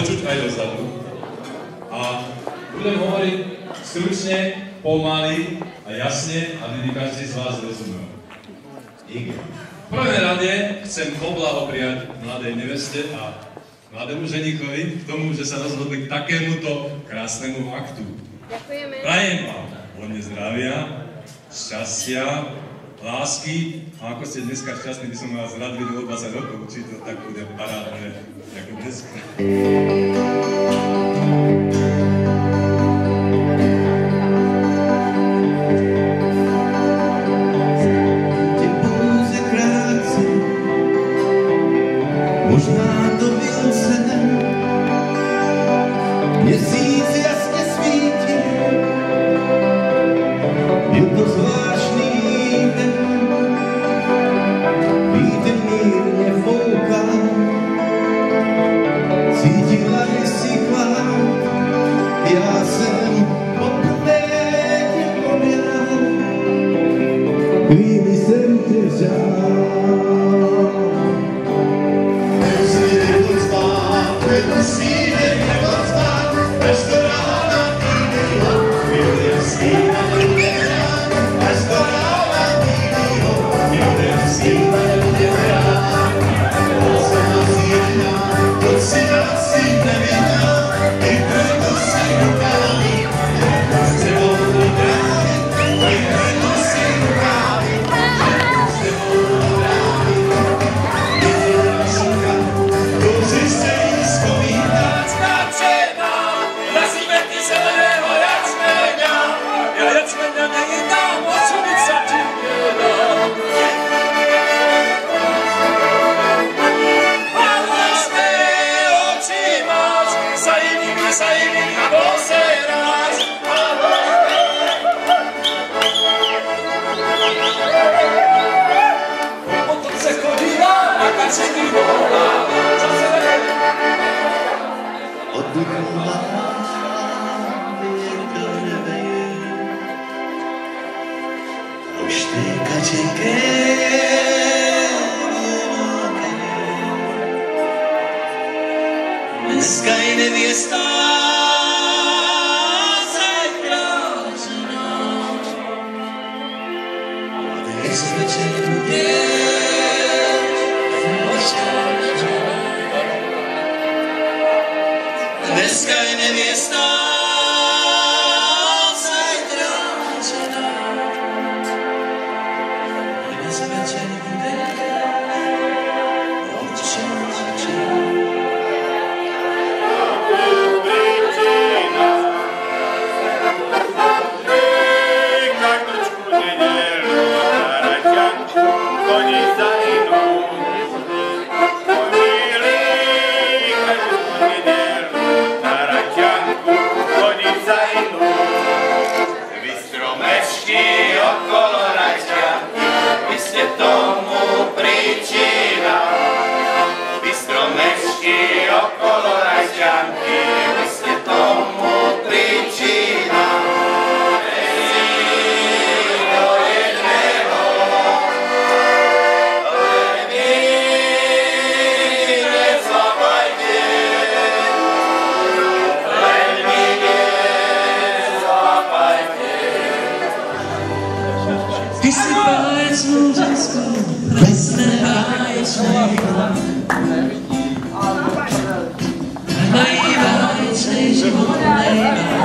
počuť aj dozadu. A budem hovoriť stručne, pomaly a jasne, aby každý z vás rozumel. V prvom rade chcem poblahopriať mladej neveste a mladému ženíkovi k tomu, že sa rozhodli k takémuto krásnemu aktu. Ďakujeme. Prajem vám hodne zdravia, šťastia, lásky a ako ste dneska šťastní, by som vás rád videl o 20 rokov, či to tak bude parádne ako dneska. Možná to byl sen, měsíc jasně svítí, byl to zvláštní den, vítr mírně foukal, cítila jsi chlad, já jsem poprvé tě objel, chvíli jsem tě řál. Dneska je nevěsta, zajtra žena. A dnes večer bude dneska je nevěsta, zajtra žena. Dnes večer bude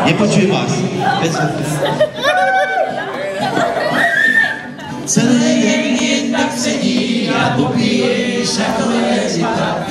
nepočujem vás. Celý den jen tak sedí a popíješ jako rezita.